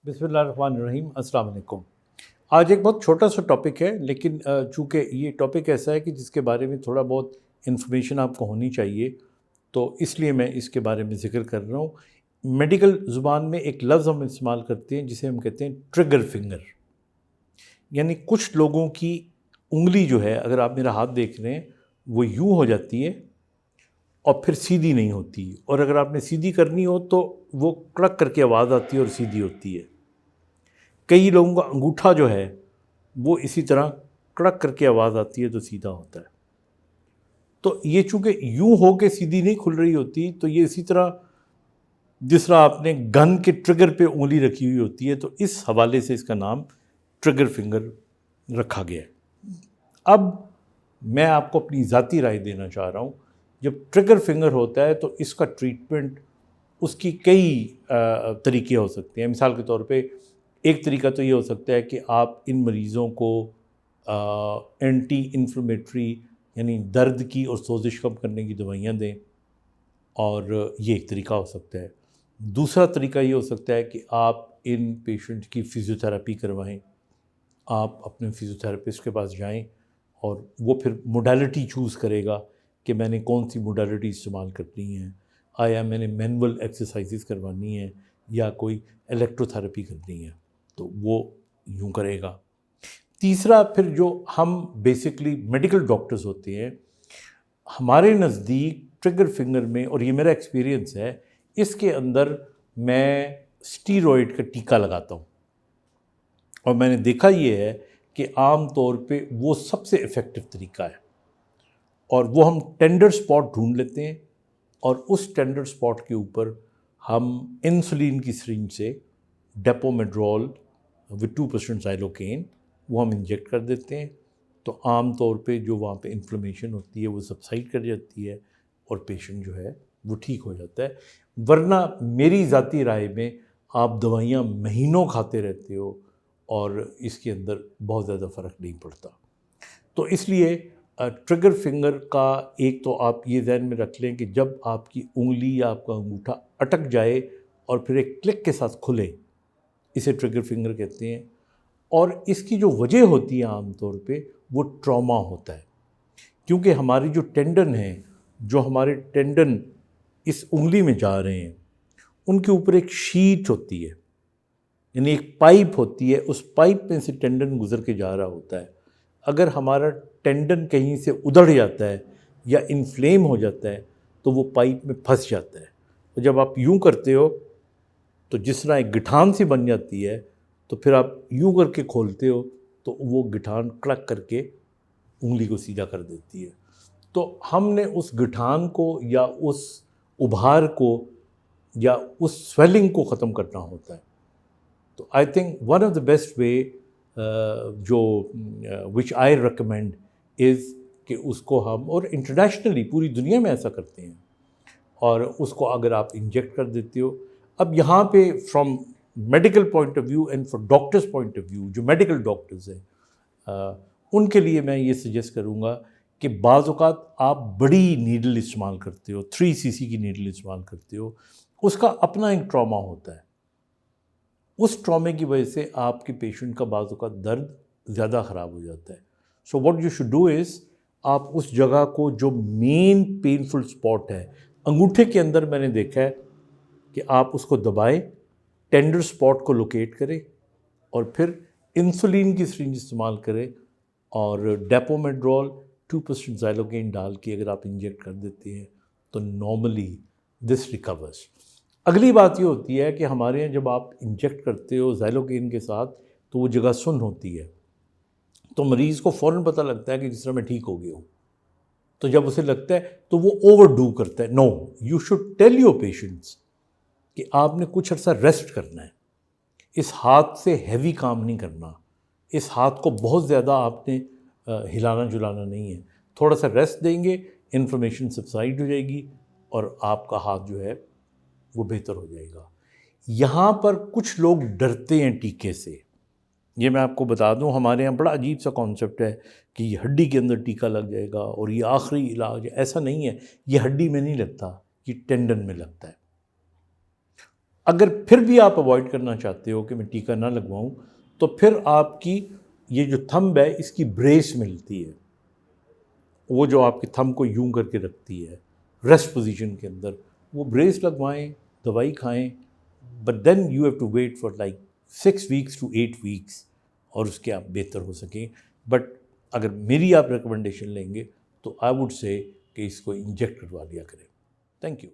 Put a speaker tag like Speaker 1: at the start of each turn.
Speaker 1: बिस्मिल्लाह रहमान रहीम। अस्सलाम वालेकुम। आज एक बहुत छोटा सा टॉपिक है, लेकिन चूँकि ये टॉपिक ऐसा है कि जिसके बारे में थोड़ा बहुत इन्फॉर्मेशन आपको होनी चाहिए, तो इसलिए मैं इसके बारे में ज़िक्र कर रहा हूँ। मेडिकल ज़ुबान में एक लफ्ज़ हम इस्तेमाल करते हैं जिसे हम कहते हैं ट्रिगर फिंगर। यानी कुछ लोगों की उंगली जो है, अगर आप मेरा हाथ देख रहे हैं, वो यूँ हो जाती है और फिर सीधी नहीं होती, और अगर आपने सीधी करनी हो तो वो कड़क करके आवाज़ आती है और सीधी होती है। कई लोगों का अंगूठा जो है वो इसी तरह कड़क करके आवाज़ आती है तो सीधा होता है। तो ये चूँकि यूँ हो के सीधी नहीं खुल रही होती, तो ये इसी तरह जिस तरह आपने गन के ट्रिगर पे उंगली रखी हुई होती है, तो इस हवाले से इसका नाम ट्रिगर फिंगर रखा गया है। अब मैं आपको अपनी ज़ाती राय देना चाह रहा हूँ। जब ट्रिगर फिंगर होता है तो इसका ट्रीटमेंट, उसकी कई तरीके हो सकते हैं। मिसाल के तौर पे एक तरीका तो ये हो सकता है कि आप इन मरीज़ों को एंटी इन्फ्लेमेटरी यानी दर्द की और सोजिश कम करने की दवाइयाँ दें, और ये एक तरीका हो सकता है। दूसरा तरीका ये हो सकता है कि आप इन पेशेंट की फ़िज़ियोथेरेपी करवाएं। आप अपने फ़िज़ियोथेरेपिस्ट के पास जाएं और वो फिर मोडालिटी चूज़ करेगा कि मैंने कौन सी मोडालिटी इस्तेमाल करनी है। आया मैंने मैनुअल एक्सरसाइजेस करवानी है या कोई इलेक्ट्रोथेरेपी करनी है, तो वो यूँ करेगा। तीसरा, फिर जो हम बेसिकली मेडिकल डॉक्टर्स होते हैं, हमारे नज़दीक ट्रिगर फिंगर में, और ये मेरा एक्सपीरियंस है, इसके अंदर मैं स्टीरॉयड का टीका लगाता हूँ, और मैंने देखा ये है कि आम तौर पे वो सबसे इफ़ेक्टिव तरीका है। और वो हम टेंडर स्पॉट ढूंढ लेते हैं, और उस टेंडर स्पॉट के ऊपर हम इंसुलिन की सिरिंज से डेपोमेड्रोल विद 2% ज़ाइलोकेन वो हम इंजेक्ट कर देते हैं। तो आम तौर पे जो वहाँ पे इन्फ्लेमेशन होती है वो सबसाइड कर जाती है और पेशेंट जो है वो ठीक हो जाता है। वरना मेरी ज़ाती राय में आप दवाइयाँ महीनों खाते रहते हो और इसके अंदर बहुत ज़्यादा फ़र्क नहीं पड़ता। तो इसलिए ट्रिगर फिंगर का एक तो आप ये ध्यान में रख लें कि जब आपकी उंगली या आपका अंगूठा अटक जाए और फिर एक क्लिक के साथ खुले, इसे ट्रिगर फिंगर कहते हैं। और इसकी जो वजह होती है आम तौर पे वो ट्रॉमा होता है, क्योंकि हमारी जो टेंडन है, जो हमारे टेंडन इस उंगली में जा रहे हैं, उनके ऊपर एक शीट होती है, यानी एक पाइप होती है। उस पाइप में से टेंडन गुजर के जा रहा होता है। अगर हमारा टेंडन कहीं से उधड़ जाता है या इन्फ्लेम हो जाता है तो वो पाइप में फंस जाता है। तो जब आप यूँ करते हो तो जिस तरह एक गिठान सी बन जाती है, तो फिर आप यूँ करके खोलते हो तो वो गिठान कड़क करके उंगली को सीधा कर देती है। तो हमने उस गिठान को या उस उभार को या उस स्वेलिंग को ख़त्म करना होता है। तो I think one of the best way जो विच आई रिकमेंड इज़ कि उसको हम, और इंटरनेशनली पूरी दुनिया में ऐसा करते हैं, और उसको अगर आप इंजेक्ट कर देते हो। अब यहाँ पे from medical point of view and for doctors point of view, जो मेडिकल डॉक्टर्स हैं, उनके लिए मैं ये सजेस्ट करूँगा कि बाज़ औक़ात आप बड़ी नीडल इस्तेमाल करते हो, 3 cc की नीडल इस्तेमाल करते हो, उसका अपना एक ट्रॉमा होता है। उस ट्रॉमे की वजह से आपके पेशेंट का बाज़ औक़ात दर्द ज़्यादा ख़राब हो जाता है। So what you should do is, आप उस जगह को जो मेन पेनफुल स्पॉट है, अंगूठे के अंदर मैंने देखा है कि आप उसको दबाएं, टेंडर स्पॉट को लोकेट करें और फिर इंसुलिन की सिरिंज इस्तेमाल करें और डेपोमेड्रोल 2% ज़ाइलोकेन डाल के अगर आप इंजेक्ट कर देते हैं तो नॉर्मली दिस रिकवर्स। अगली बात ये होती है कि हमारे यहाँ जब आप इंजेक्ट करते हो ज़ाइलोकेन के साथ तो वो जगह सुन्न होती है, तो मरीज़ को फ़ौरन पता लगता है कि जिस तरह मैं ठीक हो गया हूँ। तो जब उसे लगता है तो वो ओवरडू करता है। No, you should tell your patients कि आपने कुछ अर्सा रेस्ट करना है, इस हाथ से हैवी काम नहीं करना, इस हाथ को बहुत ज़्यादा आपने हिलाना जुलाना नहीं है। थोड़ा सा रेस्ट देंगे, इन्फ्लेमेशन सबसाइड हो जाएगी और आपका हाथ जो है वो बेहतर हो जाएगा। यहाँ पर कुछ लोग डरते हैं टीके से। ये मैं आपको बता दूं, हमारे यहाँ बड़ा अजीब सा कॉन्सेप्ट है कि ये हड्डी के अंदर टीका लग जाएगा और ये आखिरी इलाज है। ऐसा नहीं है, ये हड्डी में नहीं लगता, ये टेंडन में लगता है। اگر پھر بھی آپ اوائڈ کرنا چاہتے ہو کہ میں ٹیکہ نہ لگواؤں تو پھر آپ کی یہ جو تھمب ہے اس کی بریس ملتی ہے، وہ جو آپ کے تھمب کو یوں کر کے رکھتی ہے ریسٹ پوزیشن کے اندر، وہ بریس لگوائیں، دوائی کھائیں، but then you have to wait for like 6 weeks to 8 weeks, اور اس کے آپ بہتر ہو سکیں. بٹ اگر میری آپ ریکمنڈیشن لیں گے تو آئی ووڈ سے کہ اس کو انجیکٹ کروا لیا کریں. Thank you.